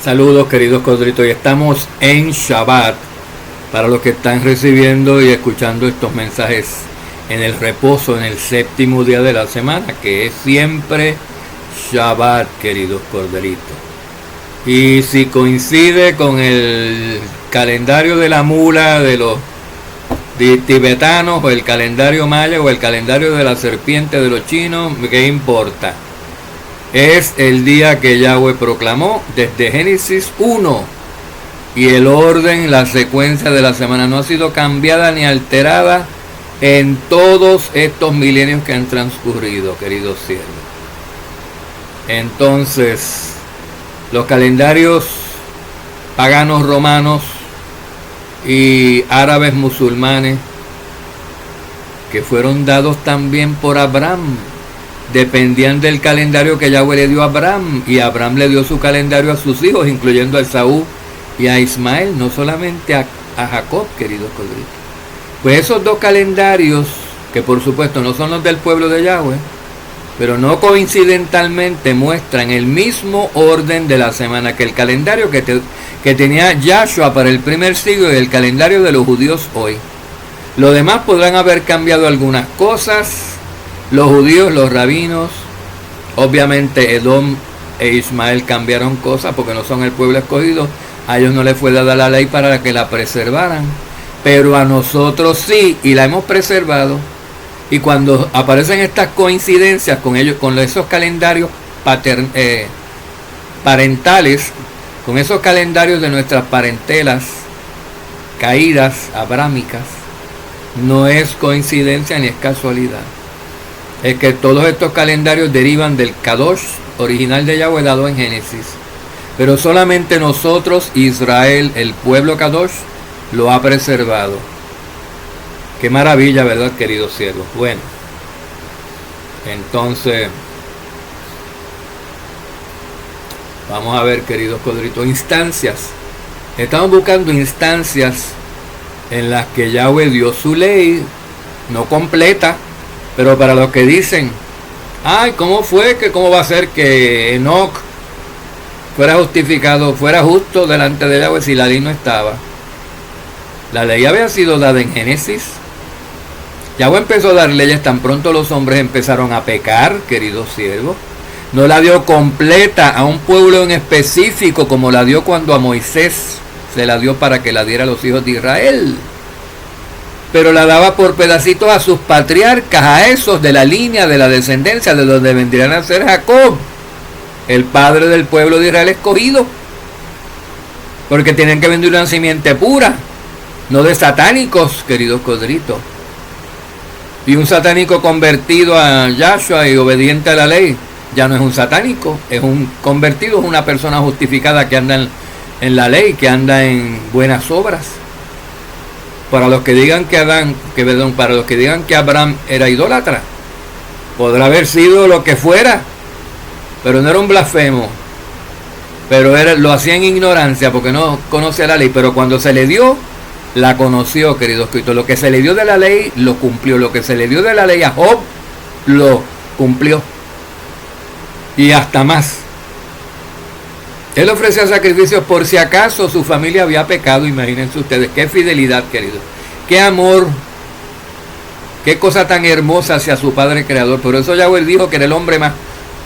Saludos queridos codritos, y estamos en Shabbat para los que están recibiendo y escuchando estos mensajes en el reposo, en el séptimo día de la semana, que es siempre Shabbat, queridos corderitos. Y si coincide con el calendario de la mula de los tibetanos, o el calendario maya, o el calendario de la serpiente de los chinos, ¿qué importa? Es el día que Yahweh proclamó desde Génesis 1, y el orden, la secuencia de la semana no ha sido cambiada ni alterada en todos estos milenios que han transcurrido, queridos siervos. Entonces, los calendarios paganos romanos y árabes musulmanes, que fueron dados también por Abraham, dependían del calendario que Yahweh le dio a Abraham, y Abraham le dio su calendario a sus hijos, incluyendo a Esaú y a Ismael, no solamente a Jacob, queridos codritos. Pues esos dos calendarios, que por supuesto no son los del pueblo de Yahweh, pero no coincidentalmente muestran el mismo orden de la semana que el calendario que tenía Yahshua para el primer siglo y el calendario de los judíos hoy. Lo demás podrán haber cambiado algunas cosas. Los judíos, los rabinos, obviamente Edom e Ismael cambiaron cosas porque no son el pueblo escogido. A ellos no les fue dada la ley para que la preservaran, pero a nosotros sí, y la hemos preservado. Y cuando aparecen estas coincidencias con ellos, con esos calendarios parentales, con esos calendarios de nuestras parentelas caídas abrámicas, no es coincidencia ni es casualidad. Es que todos estos calendarios derivan del Kadosh original de Yahweh dado en Génesis. Pero solamente nosotros, Israel, el pueblo Kadosh, lo ha preservado. Qué maravilla, ¿verdad, queridos siervos? Bueno, entonces, vamos a ver, queridos codritos, instancias. Estamos buscando instancias en las que Yahweh dio su ley, no completa, pero para los que dicen, ay, ¿cómo va a ser que Enoc fuera justificado, fuera justo delante de Yahweh si la ley no estaba? La ley había sido dada en Génesis. Yahweh empezó a dar leyes tan pronto los hombres empezaron a pecar, queridos siervos. No la dio completa a un pueblo en específico como la dio cuando a Moisés se la dio para que la diera a los hijos de Israel. Pero la daba por pedacitos a sus patriarcas, a esos de la línea, de la descendencia, de donde vendrían a ser Jacob, el padre del pueblo de Israel escogido. Porque tienen que venir una simiente pura, no de satánicos, queridos codritos. Y un satánico convertido a Yahshua y obediente a la ley, ya no es un satánico, es un convertido, es una persona justificada que anda en la ley, que anda en buenas obras. Para los que digan que Abraham era idólatra, podrá haber sido lo que fuera, pero no era un blasfemo, pero lo hacía en ignorancia porque no conocía la ley. Pero cuando se le dio, la conoció, queridos cristianos. Lo que se le dio de la ley, lo cumplió. Lo que se le dio de la ley a Job, lo cumplió. Y hasta más. Él ofrecía sacrificios por si acaso su familia había pecado. Imagínense ustedes, qué fidelidad, queridos. Qué amor. Qué cosa tan hermosa hacia su Padre Creador. Por eso Yahweh dijo que era el hombre más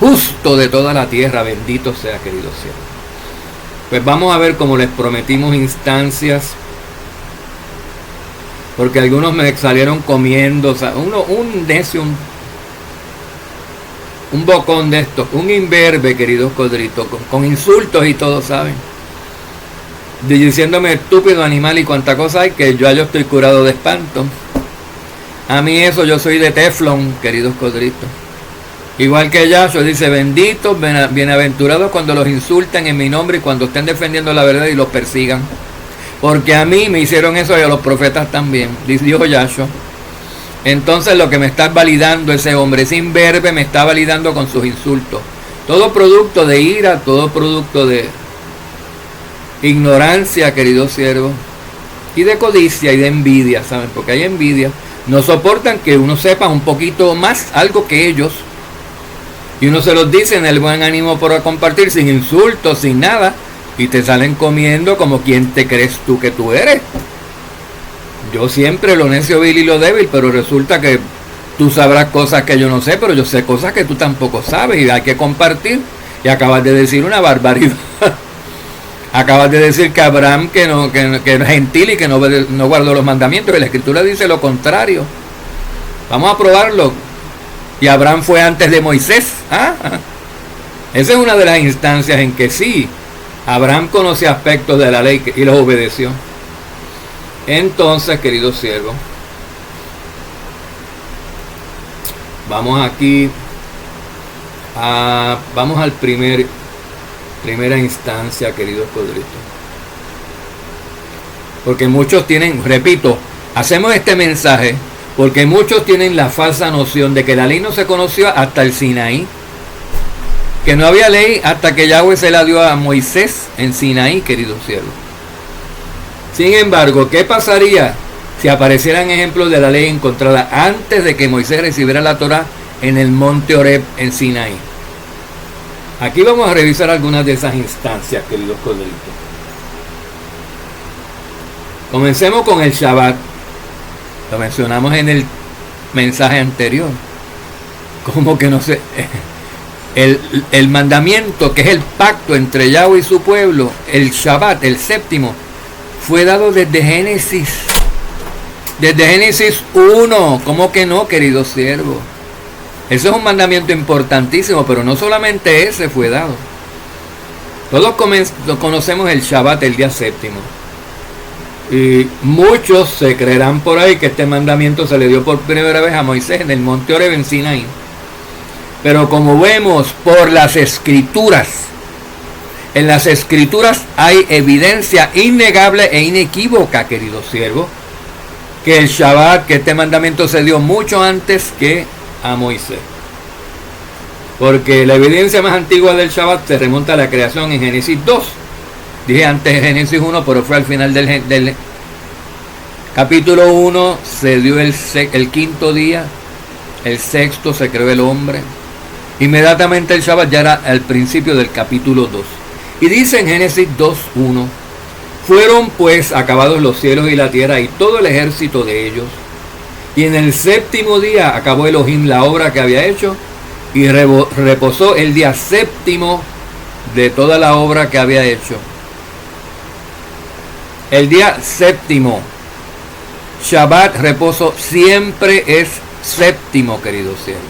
justo de toda la tierra. Bendito sea, queridos cielos. Pues vamos a ver, como les prometimos, instancias. Porque algunos me salieron comiendo. O sea, un necio, un bocón de estos, un imberbe, queridos codritos, con insultos y todo, ¿saben? Diciéndome estúpido animal y cuánta cosa hay, que yo estoy curado de espanto. A mí eso, yo soy de teflón, queridos codritos. Igual que Yahshua dice, benditos, bienaventurados cuando los insultan en mi nombre y cuando estén defendiendo la verdad y los persigan. Porque a mí me hicieron eso y a los profetas también, dijo Yahshua. Entonces lo que me está validando ese hombre, ese imberbe, me está validando con sus insultos. Todo producto de ira, todo producto de ignorancia, queridos siervos, y de codicia y de envidia, ¿saben? Porque hay envidia. No soportan que uno sepa un poquito más algo que ellos. Y uno se los dice en el buen ánimo por compartir, sin insultos, sin nada. y te salen comiendo como quien te crees tú que tú eres. Yo siempre lo necio vil y lo débil, pero resulta que tú sabrás cosas que yo no sé, pero yo sé cosas que tú tampoco sabes y hay que compartir. Y acabas de decir una barbaridad. Acabas de decir que Abraham que es gentil y que no guardó los mandamientos, y la Escritura dice lo contrario. Vamos a probarlo. Y Abraham fue antes de Moisés. Esa es una de las instancias en que sí, Abraham conocía aspectos de la ley y los obedeció. Entonces, queridos siervos, vamos aquí vamos al primera instancia, queridos codritos. Porque muchos tienen, repito, hacemos este mensaje porque muchos tienen la falsa noción de que la ley no se conoció hasta el Sinaí, que no había ley hasta que Yahweh se la dio a Moisés en Sinaí, queridos siervos. Sin embargo, ¿qué pasaría si aparecieran ejemplos de la ley encontrada antes de que Moisés recibiera la Torá en el monte Horeb en Sinaí? Aquí vamos a revisar algunas de esas instancias, queridos codritos. Comencemos con el Shabbat. Lo mencionamos en el mensaje anterior. Como que no sé. El mandamiento, que es el pacto entre Yahweh y su pueblo, el Shabbat, el séptimo, fue dado desde Génesis. Desde Génesis 1. ¿Cómo que no, queridos siervos? Eso es un mandamiento importantísimo, pero no solamente ese fue dado. Todos conocemos el Shabbat, el día séptimo. Y muchos se creerán por ahí que este mandamiento se le dio por primera vez a Moisés en el monte Horeb en Sinaí. Pero como vemos por las Escrituras, en las Escrituras hay evidencia innegable e inequívoca, queridos siervos, que el Shabbat, que este mandamiento se dio mucho antes que a Moisés. Porque la evidencia más antigua del Shabbat se remonta a la creación en Génesis 2. Dije antes de Génesis 1, pero fue al final del capítulo 1, se dio el quinto día, el sexto se creó el hombre. Inmediatamente el Shabbat ya era al principio del capítulo 2. Y dice en Génesis 2:1, fueron pues acabados los cielos y la tierra y todo el ejército de ellos. Y en el séptimo día acabó Elohim la obra que había hecho y reposó el día séptimo de toda la obra que había hecho. El día séptimo, Shabbat, reposo, siempre es séptimo, queridos cielos.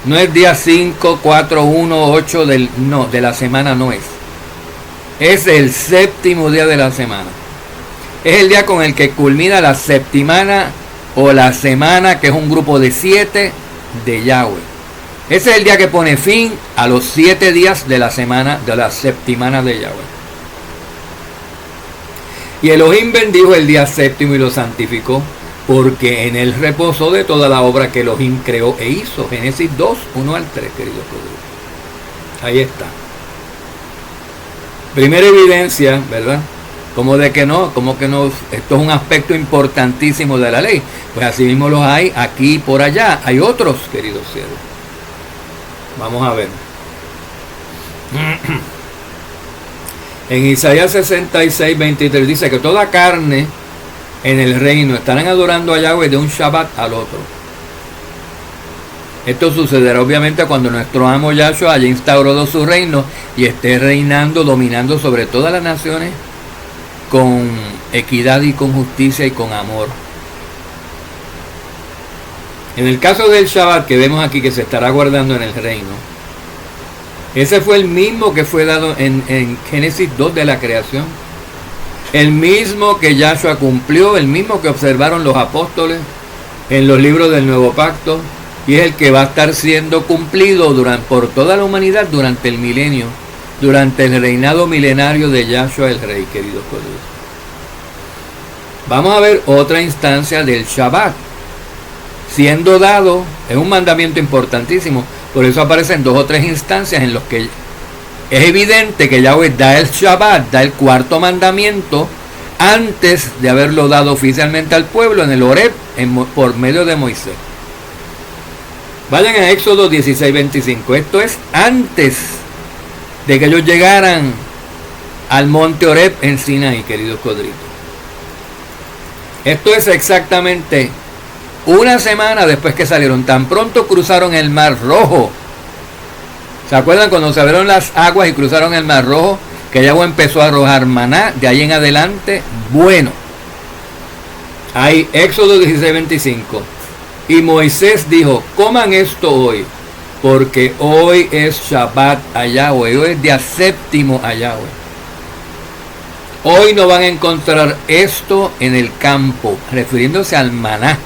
No es día 5, 4, 1, 8 de la semana, no es. Es el séptimo día de la semana. Es el día con el que culmina la septimana o la semana, que es un grupo de 7 de Yahweh. Ese es el día que pone fin a los 7 días de la semana, de la septimana de Yahweh. Y Elohim bendijo el día séptimo y lo santificó, porque en él reposó de toda la obra que Elohim creó e hizo. Génesis 2, 1 al 3, queridos codritos. Ahí está. Primera evidencia, ¿verdad? Como que no, esto es un aspecto importantísimo de la ley. Pues así mismo los hay aquí y por allá. Hay otros, queridos siervos. Vamos a ver. En Isaías 66, 23 dice que toda carne en el reino estarán adorando a Yahweh de un Shabbat al otro. Esto sucederá obviamente cuando nuestro amo Yahshua haya instaurado su reino y esté reinando, dominando sobre todas las naciones con equidad y con justicia y con amor. En el caso del Shabbat que vemos aquí que se estará guardando en el reino, ese fue el mismo que fue dado en Génesis 2 de la creación. El mismo que Yahshua cumplió, el mismo que observaron los apóstoles en los libros del Nuevo Pacto, y es el que va a estar siendo cumplido por toda la humanidad durante el milenio, durante el reinado milenario de Yahshua el Rey, queridos colegas. Vamos a ver otra instancia del Shabbat siendo dado. Es un mandamiento importantísimo, por eso aparecen 2 o 3 instancias en los que es evidente que Yahweh da el Shabbat, da el cuarto mandamiento, antes de haberlo dado oficialmente al pueblo en el Horeb por medio de Moisés. Vayan a Éxodo 16, 25. Esto es antes de que ellos llegaran al monte Horeb en Sinaí, queridos codritos. Esto es exactamente una semana después que salieron. Tan pronto cruzaron el Mar Rojo. ¿Se acuerdan cuando se abrieron las aguas y cruzaron el Mar Rojo? Que Yahweh empezó a arrojar maná. De ahí en adelante, bueno. Ahí, Éxodo 16:25. Y Moisés dijo, coman esto hoy, porque hoy es Shabbat a Yahweh, hoy es día séptimo a Yahweh. Hoy no van a encontrar esto en el campo, refiriéndose al maná.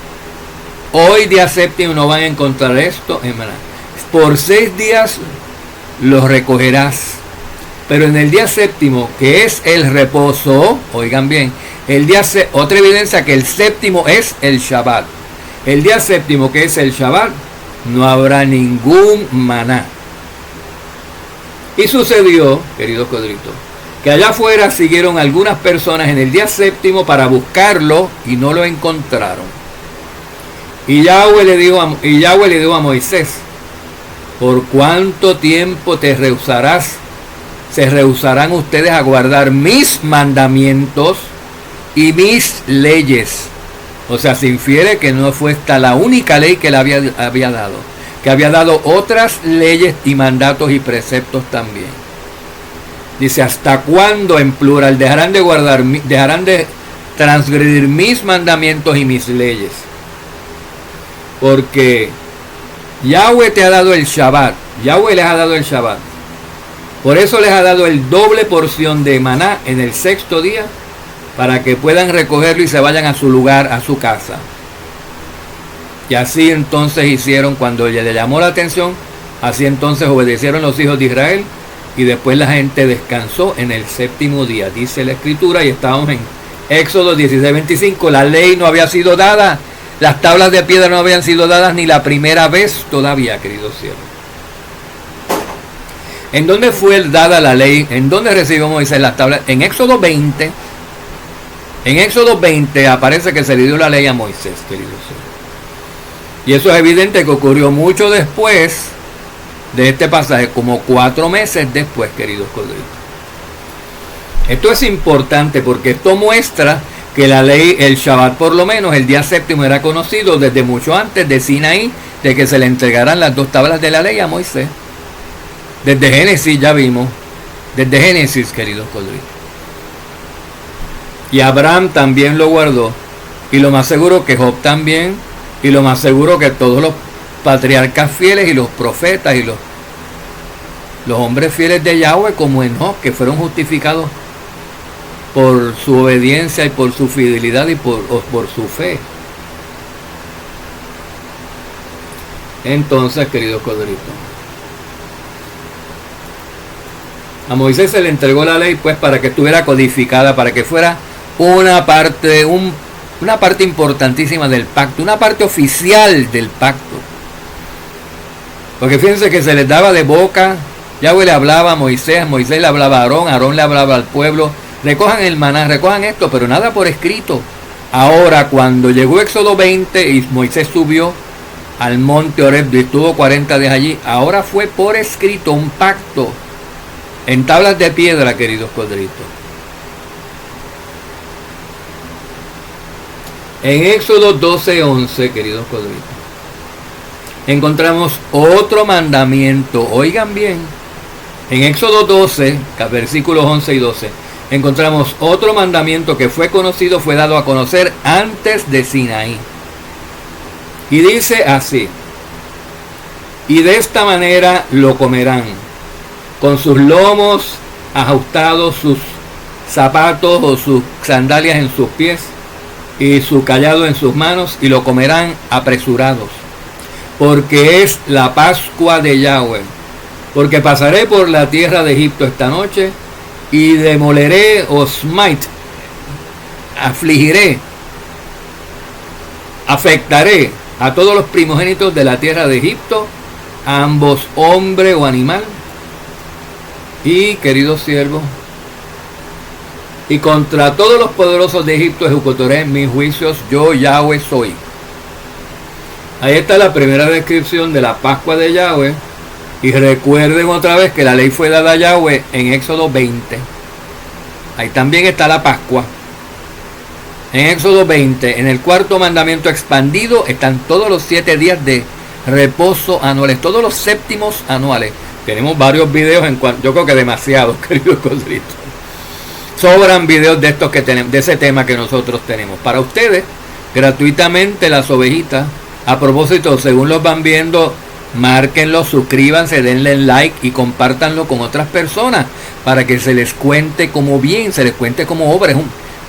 Hoy día séptimo no van a encontrar esto en maná. Por 6 días los recogerás. Pero en el día séptimo, que es el reposo, oigan bien, otra evidencia que el séptimo es el Shabbat. El día séptimo, que es el Shabbat, no habrá ningún maná. Y sucedió, queridos codritos, que allá afuera siguieron algunas personas en el día séptimo para buscarlo y no lo encontraron. Y Yahweh le dijo a Moisés, ¿por cuánto tiempo te rehusarás? Se rehusarán ustedes a guardar mis mandamientos y mis leyes. O sea, se infiere que no fue esta la única ley que le había dado, que había dado otras leyes y mandatos y preceptos también. Dice, ¿hasta cuándo, en plural, dejarán de transgredir mis mandamientos y mis leyes? Porque Yahweh te ha dado el Shabbat. Yahweh les ha dado el Shabbat. Por eso les ha dado el doble porción de maná en el 6º día, para que puedan recogerlo y se vayan a su lugar, a su casa. Y así entonces hicieron, cuando le llamó la atención, así entonces obedecieron los hijos de Israel, y después la gente descansó en el 7º día, dice la Escritura, y estábamos en Éxodo 16:25. La ley no había sido dada, las tablas de piedra no habían sido dadas ni la primera vez todavía, queridos cielos. ¿En dónde fue dada la ley? ¿En dónde recibió Moisés las tablas? En Éxodo 20. En Éxodo 20 aparece que se le dio la ley a Moisés, queridos cielos. Y eso es evidente que ocurrió mucho después de este pasaje, como 4 meses después, queridos codritos. Esto es importante porque esto muestra que la ley, el Shabbat por lo menos, el día séptimo era conocido desde mucho antes de Sinaí, de que se le entregaran las 2 tablas de la ley a Moisés. Desde Génesis ya vimos, desde Génesis, queridos codritos. Y Abraham también lo guardó, y lo más seguro que Job también, y lo más seguro que todos los patriarcas fieles y los profetas y los hombres fieles de Yahweh, como Enoc, que fueron justificados por su obediencia y por su fidelidad y por su fe. Entonces, queridos codritos, a Moisés se le entregó la ley pues para que estuviera codificada, para que fuera una parte importantísima del pacto, una parte oficial del pacto. Porque fíjense que se les daba de boca, Yahweh le hablaba a Moisés, Moisés le hablaba a Aarón le hablaba al pueblo, recojan el maná, recojan esto, pero nada por escrito. Ahora, cuando llegó Éxodo 20 y Moisés subió al monte Horeb y estuvo 40 días allí, ahora fue por escrito un pacto en tablas de piedra, queridos codritos. En Éxodo 12:11, queridos codritos, encontramos otro mandamiento. Oigan bien, en Éxodo 12, versículos 11 y 12, encontramos otro mandamiento que fue dado a conocer antes de Sinaí. Y dice así: y de esta manera lo comerán, con sus lomos ajustados, sus zapatos o sus sandalias en sus pies y su cayado en sus manos, y lo comerán apresurados, porque es la Pascua de Yahweh. Porque pasaré por la tierra de Egipto esta noche y demoleré o smite, afligiré, afectaré a todos los primogénitos de la tierra de Egipto, a ambos hombre o animal. Y, queridos siervos, y contra todos los poderosos de Egipto ejecutaré mis juicios, yo Yahweh soy. Ahí está la primera descripción de la Pascua de Yahweh. Y recuerden otra vez que la ley fue dada a Yahweh en Éxodo 20. Ahí también está la Pascua. En Éxodo 20, en el cuarto mandamiento expandido, están todos los 7 días de reposo anuales, todos los séptimos anuales. Tenemos varios videos, yo creo que demasiados, queridos codritos. Sobran videos de estos que tenemos, de ese tema que nosotros tenemos. Para ustedes, gratuitamente las ovejitas. A propósito, según los van viendo, márquenlo, suscríbanse, denle like y compártanlo con otras personas para que se les cuente como bien, se les cuente como obra.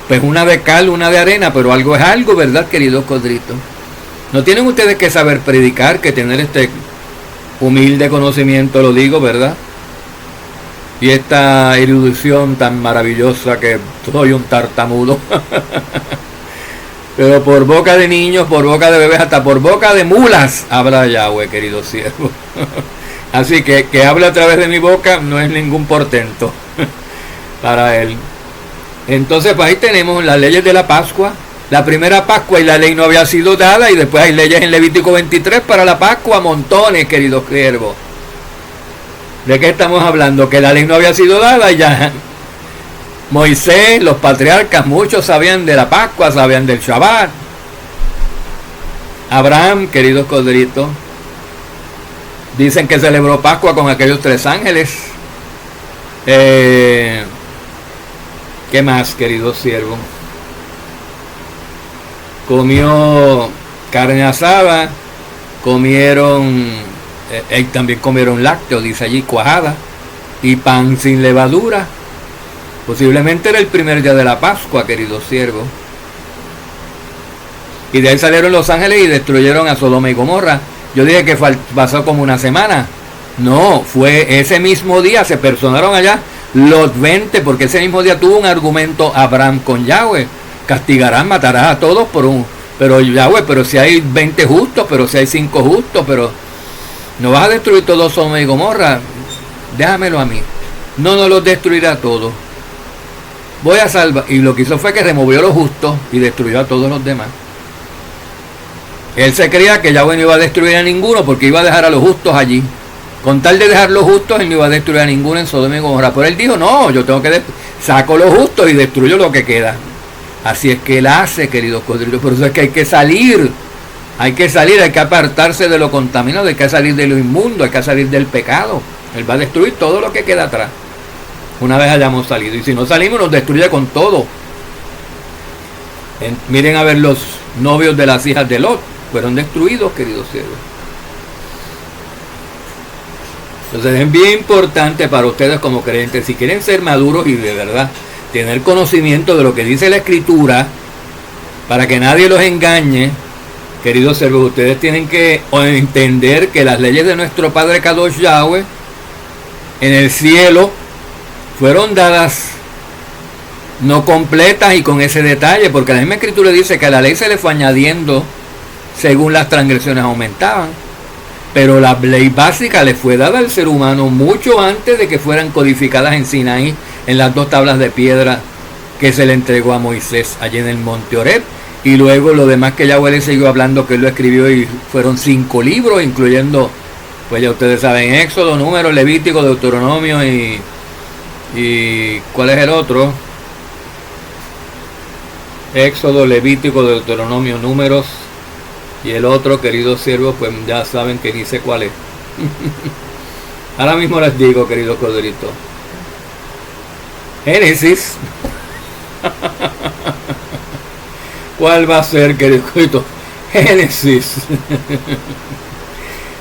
Pues una de cal, una de arena, pero algo es algo, ¿verdad, queridos codritos? No tienen ustedes que saber predicar, que tener este humilde conocimiento, lo digo, ¿verdad? Y esta erudición tan maravillosa que soy un tartamudo. Pero por boca de niños, por boca de bebés, hasta por boca de mulas, habla Yahweh, querido siervo. Así que habla a través de mi boca no es ningún portento para él. Entonces, pues ahí tenemos las leyes de la Pascua. La primera Pascua y la ley no había sido dada, y después hay leyes en Levítico 23 para la Pascua, montones, queridos siervos. ¿De qué estamos hablando? Que la ley no había sido dada y ya Moisés, los patriarcas, muchos sabían de la Pascua, sabían del Shabbat. Abraham, queridos codritos, dicen que celebró Pascua con aquellos 3 ángeles. ¿Qué más, queridos siervos? Comió carne asada, también comieron lácteos, dice allí, cuajada, y pan sin levadura. Posiblemente era el primer día de la Pascua, queridos siervos. Y de ahí salieron los ángeles y destruyeron a Sodoma y Gomorra. Yo dije que pasó como una semana. No, fue ese mismo día, se personaron allá los 20, porque ese mismo día tuvo un argumento Abraham con Yahweh. Castigarás, matarás a todos pero Yahweh, pero si hay 20 justos, pero si hay 5 justos, pero no vas a destruir todos Sodoma y Gomorra, déjamelo a mí. No los destruirá a todos. Voy a salvar. Y lo que hizo fue que removió a los justos y destruyó a todos los demás. Él se creía que Yahweh no iba a destruir a ninguno porque iba a dejar a los justos allí. Con tal de dejar los justos, él no iba a destruir a ninguno en Sodoma y Gomorra. Pero él dijo, no, yo tengo que saco los justos y destruyo lo que queda. Así es que él hace, queridos codritos. Por eso es que hay que salir, hay que apartarse de lo contaminado, hay que salir de lo inmundo, hay que salir del pecado. Él va a destruir todo lo que queda atrás, una vez hayamos salido. Y si no salimos, nos destruye con todo. Miren a ver los novios de las hijas de Lot, fueron destruidos, queridos siervos. Entonces es bien importante para ustedes como creyentes, si quieren ser maduros y de verdad tener conocimiento de lo que dice la Escritura, para que nadie los engañe, queridos siervos, ustedes tienen que entender que las leyes de nuestro Padre Kadosh Yahweh en el cielo fueron dadas no completas y con ese detalle, porque la misma Escritura dice que a la ley se le fue añadiendo según las transgresiones aumentaban, pero la ley básica le fue dada al ser humano mucho antes de que fueran codificadas en Sinaí, en las 2 tablas de piedra que se le entregó a Moisés allí en el monte Horeb. Y luego lo demás que Yahweh le siguió hablando, que él lo escribió, y fueron 5 libros, incluyendo, pues ya ustedes saben, Éxodo, Números, Levítico, Deuteronomio y ¿cuál es el otro? Éxodo, Levítico, Deuteronomio, Números, y el otro, queridos siervos, pues ya saben que ni sé cuál es. Ahora mismo les digo, queridos codritos. Génesis. ¿Cuál va a ser, querido codrito? Génesis.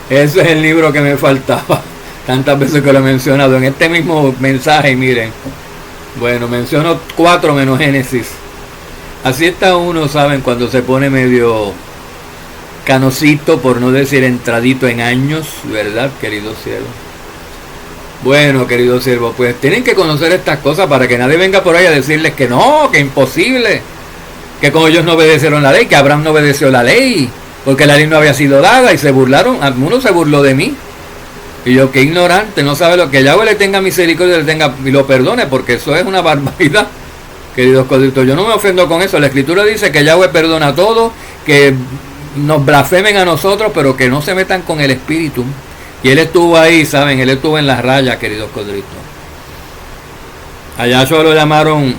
Ese es el libro que me faltaba. Tantas veces que lo he mencionado en este mismo mensaje, miren. Bueno, menciono 4 menos Génesis. Así está uno, saben, cuando se pone medio canocito, por no decir entradito en años, ¿verdad, queridos siervos? Bueno, queridos siervos, pues tienen que conocer estas cosas para que nadie venga por ahí a decirles que no, que imposible, que como ellos no obedecieron la ley, que Abraham no obedeció la ley, porque la ley no había sido dada, y se burlaron. Alguno se burló de mí, y yo, que ignorante, no sabe lo que Yahweh le tenga misericordia, le tenga y lo perdone, porque eso es una barbaridad, queridos codritos. Yo no me ofendo con eso. La Escritura dice que Yahweh perdona todo, que nos blasfemen a nosotros, pero que no se metan con el Espíritu. Y él estuvo ahí, saben, él estuvo en las rayas, queridos codritos. A Yahshua lo llamaron,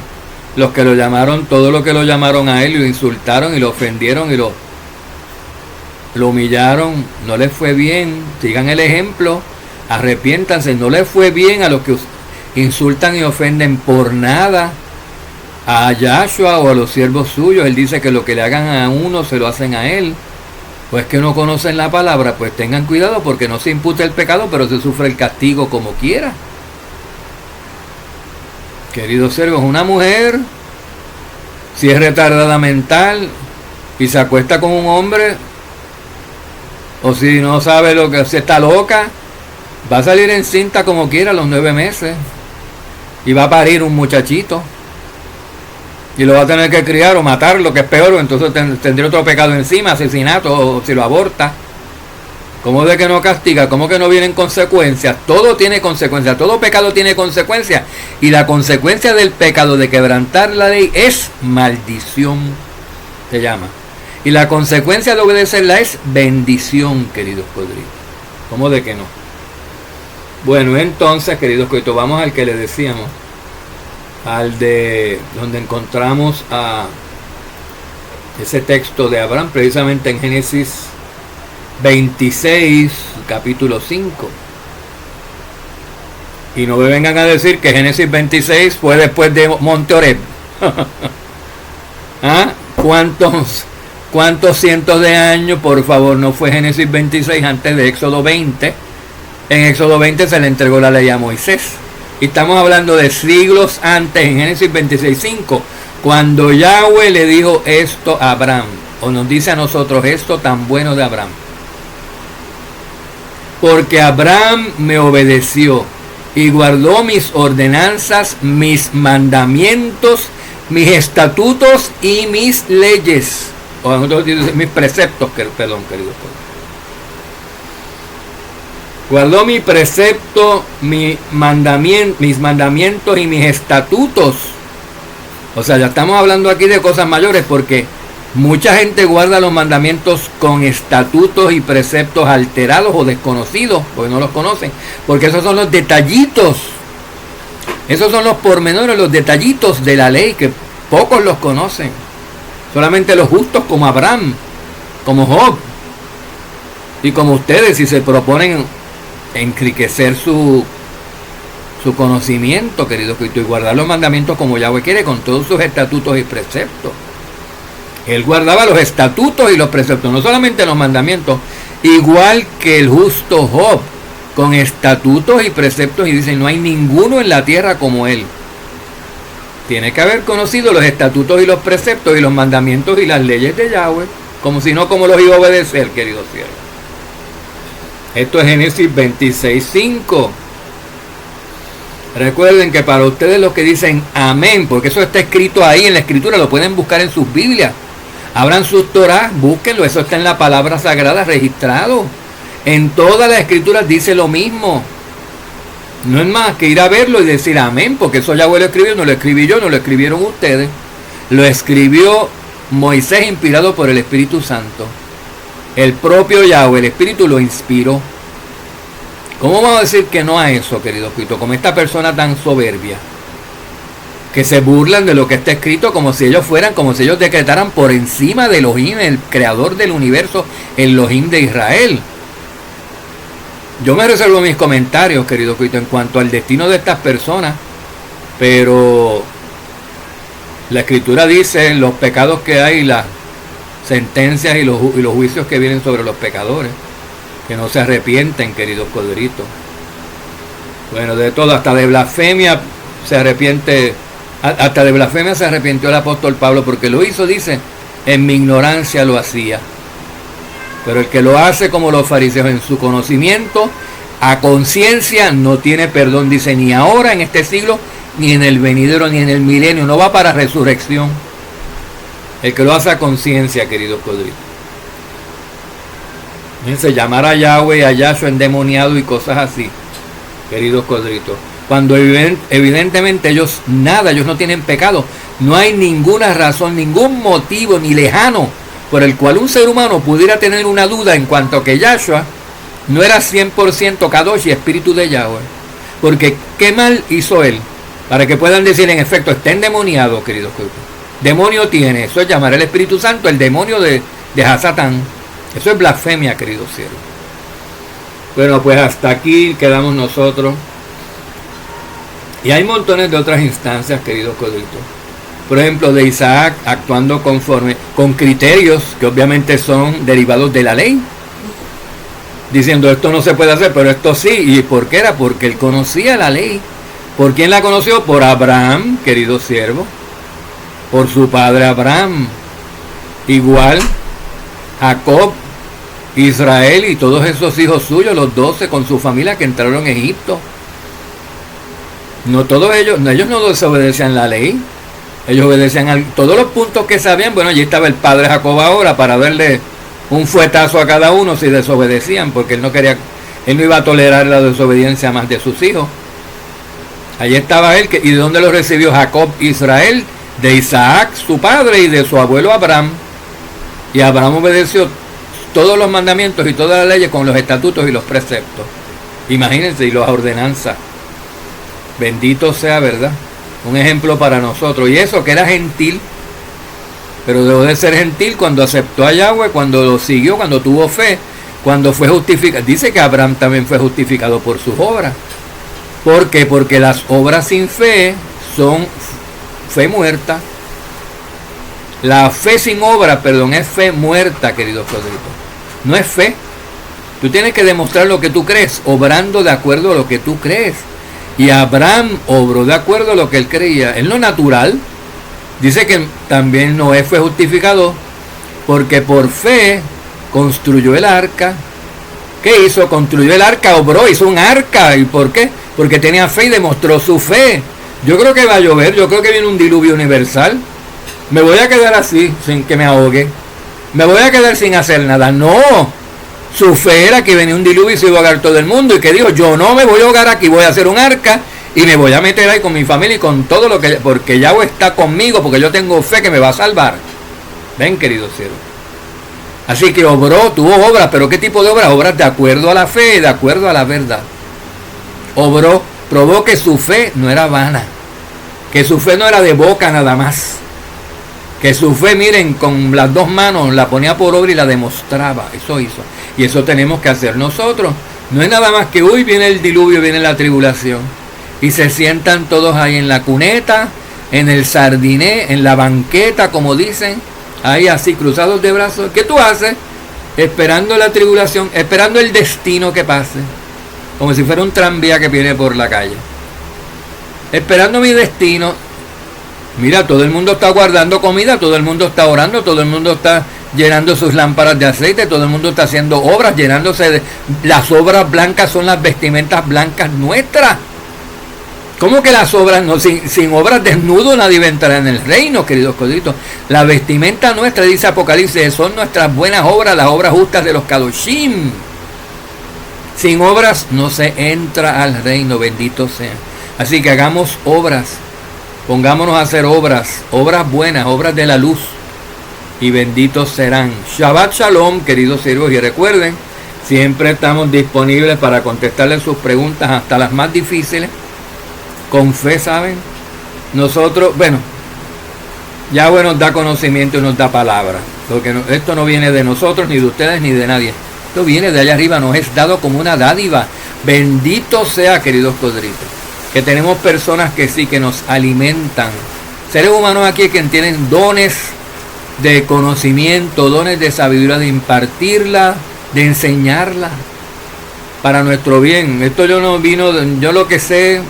los que lo llamaron, todo lo que lo llamaron a él, y lo insultaron y lo ofendieron y lo humillaron. No les fue bien. Sigan el ejemplo, arrepiéntanse. No les fue bien a los que insultan y ofenden por nada a Yahshua o a los siervos suyos. Él dice que lo que le hagan a uno se lo hacen a él. Pues que no conocen la palabra, pues tengan cuidado, porque no se imputa el pecado, pero se sufre el castigo como quiera. Queridos siervos, una mujer, si es retardada mental y se acuesta con un hombre, o si no sabe lo que, si está loca, va a salir encinta como quiera a los 9 meses y va a parir un muchachito y lo va a tener que criar o matar, lo que es peor, o entonces tendría otro pecado encima, asesinato, o si lo aborta. ¿Cómo de que no castiga? ¿Cómo que no vienen consecuencias? Todo tiene consecuencias, todo pecado tiene consecuencias, y la consecuencia del pecado de quebrantar la ley es maldición, se llama. Y la consecuencia de obedecerla es bendición, queridos codritos. ¿Cómo de que no? Bueno, entonces, queridos codritos, vamos al que le decíamos, al de donde encontramos a ese texto de Abraham, precisamente en Génesis 26, capítulo 5. Y no me vengan a decir que Génesis 26 fue después de Monte Oreb. ¿Ah? ¿Cuántos cientos de años? Por favor, no fue Génesis 26 antes de Éxodo 20. En Éxodo 20 se le entregó la ley a Moisés. Y estamos hablando de siglos antes, en Génesis 26:5, cuando Yahweh le dijo esto a Abraham, o nos dice a nosotros esto tan bueno de Abraham. Porque Abraham me obedeció y guardó mis ordenanzas, mis mandamientos, mis estatutos y mis leyes. O mis preceptos, perdón, querido. Guardó mi precepto, mis mandamientos y mis estatutos. O sea, ya estamos hablando aquí de cosas mayores, porque mucha gente guarda los mandamientos con estatutos y preceptos alterados o desconocidos, porque no los conocen. Porque esos son los detallitos. Esos son los pormenores, los detallitos de la ley, que pocos los conocen. Solamente los justos, como Abraham, como Job, y como ustedes, si se proponen enriquecer su conocimiento, querido Cristo, y guardar los mandamientos como Yahweh quiere, con todos sus estatutos y preceptos. Él guardaba los estatutos y los preceptos, no solamente los mandamientos, igual que el justo Job, con estatutos y preceptos, y dice, no hay ninguno en la tierra como él. Tiene que haber conocido los estatutos y los preceptos y los mandamientos y las leyes de Yahweh, como si no, como los iba a obedecer, queridos siervos. Esto es Génesis 26:5. Recuerden que para ustedes los que dicen amén, porque eso está escrito ahí en la escritura, lo pueden buscar en sus Biblias. Abran sus Torah, búsquenlo, eso está en la palabra sagrada registrado. En todas las escrituras dice lo mismo. No es más que ir a verlo y decir amén, porque eso Yahweh lo escribió, no lo escribí yo, no lo escribieron ustedes. Lo escribió Moisés, inspirado por el Espíritu Santo. El propio Yahweh, el Espíritu, lo inspiró. ¿Cómo vamos a decir que no a eso, querido Cristo? Como esta persona tan soberbia, que se burlan de lo que está escrito como si ellos decretaran por encima de Elohim, el creador del universo, el Elohim de Israel. Yo me reservo mis comentarios, querido Cristo, en cuanto al destino de estas personas, pero la Escritura dice los pecados que hay, las sentencias y los juicios que vienen sobre los pecadores, que no se arrepienten, queridos codritos. Bueno, de todo, hasta de blasfemia se arrepiente, hasta de blasfemia se arrepintió el apóstol Pablo, porque lo hizo, dice, en mi ignorancia lo hacía. Pero el que lo hace como los fariseos en su conocimiento, a conciencia, no tiene perdón, dice, ni ahora en este siglo, ni en el venidero, ni en el milenio, no va para resurrección. El que lo hace a conciencia, queridos codritos. Fíjense, llamar a Yahweh, a Yahshua endemoniado y cosas así, queridos codritos. Cuando evidentemente ellos no tienen pecado. No hay ninguna razón, ningún motivo, ni lejano, por el cual un ser humano pudiera tener una duda en cuanto a que Yahshua no era 100% Kadosh y espíritu de Yahweh. Porque ¿qué mal hizo él? Para que puedan decir, en efecto, está endemoniado, queridos. Demonio tiene. Eso es llamar al Espíritu Santo el demonio de Hasatán. Eso es blasfemia, queridos siervos. Bueno, pues hasta aquí quedamos nosotros. Y hay montones de otras instancias, queridos codritos. Por ejemplo, de Isaac actuando conforme, con criterios que obviamente son derivados de la ley. Diciendo, esto no se puede hacer, pero esto sí. ¿Y por qué era? Porque él conocía la ley. ¿Por quién la conoció? Por Abraham, querido siervo. Por su padre Abraham. Igual, Jacob, Israel y todos esos hijos suyos, los 12 con su familia que entraron en Egipto. No todos ellos no desobedecían la ley. Ellos obedecían a todos los puntos que sabían. Bueno, allí estaba el padre Jacob ahora para darle un fuetazo a cada uno si desobedecían, porque él no iba a tolerar la desobediencia más de sus hijos. Allí estaba él, ¿y de dónde lo recibió Jacob? Israel, de Isaac, su padre, y de su abuelo Abraham. Y Abraham obedeció todos los mandamientos y todas las leyes con los estatutos y los preceptos. Imagínense, y las ordenanzas. Bendito sea, ¿verdad? Un ejemplo para nosotros. Y eso que era gentil, pero dejó de ser gentil cuando aceptó a Yahweh, cuando lo siguió, cuando tuvo fe, cuando fue justificado. Dice que Abraham también fue justificado por sus obras. ¿Por qué? Porque las obras sin fe son fe muerta. La fe sin obra, es fe muerta, queridos codritos. No es fe. Tú tienes que demostrar lo que tú crees, obrando de acuerdo a lo que tú crees. Y Abraham obró de acuerdo a lo que él creía. En lo natural, dice que también Noé fue justificado porque por fe construyó el arca. ¿Qué hizo? Construyó el arca, obró, hizo un arca. ¿Y por qué? Porque tenía fe y demostró su fe. Yo creo que va a llover, yo creo que viene un diluvio universal. Me voy a quedar así, sin que me ahogue. Me voy a quedar sin hacer nada. No. Su fe era que venía un diluvio y se iba a ahogar todo el mundo. Y que dijo, yo no me voy a ahogar aquí, voy a hacer un arca. Y me voy a meter ahí con mi familia y con todo lo que... Porque Yahweh está conmigo, porque yo tengo fe que me va a salvar. Ven, queridos cielos. Así que obró, tuvo obras. ¿Pero qué tipo de obras? Obras de acuerdo a la fe, de acuerdo a la verdad. Obró, probó que su fe no era vana. Que su fe no era de boca nada más. Que su fe, miren, con las dos manos la ponía por obra y la demostraba. Eso hizo. Y eso tenemos que hacer nosotros. No es nada más que, uy, viene el diluvio, viene la tribulación. Y se sientan todos ahí en la cuneta, en el sardiné, en la banqueta, como dicen. Ahí así, cruzados de brazos. ¿Qué tú haces? Esperando la tribulación, esperando el destino que pase. Como si fuera un tranvía que viene por la calle. Esperando mi destino. Mira, todo el mundo está guardando comida, todo el mundo está orando, todo el mundo está llenando sus lámparas de aceite, todo el mundo está haciendo obras, llenándose de... Las obras blancas son las vestimentas blancas nuestras. ¿Cómo que las obras no? Sin obras desnudo nadie entrará en el reino, queridos codritos. La vestimenta nuestra, dice Apocalipsis, son nuestras buenas obras, las obras justas de los Kadoshim. Sin obras no se entra al reino, bendito sea. Así que hagamos obras. Pongámonos a hacer obras buenas, obras de la luz, y benditos serán. Shabbat Shalom, queridos siervos, y recuerden, siempre estamos disponibles para contestarles sus preguntas, hasta las más difíciles, con fe, ¿saben? Nosotros, Yahweh nos da conocimiento y nos da palabra, porque esto no viene de nosotros, ni de ustedes, ni de nadie. Esto viene de allá arriba, nos es dado como una dádiva. Bendito sea, queridos codritos, que tenemos personas que sí, que nos alimentan. Seres humanos aquí que tienen dones de conocimiento, dones de sabiduría, de impartirla, de enseñarla para nuestro bien. Esto yo lo que sé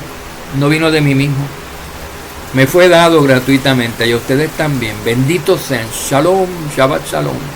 no vino de mí mismo. Me fue dado gratuitamente y a ustedes también. Benditos sean. Shalom, Shabbat Shalom.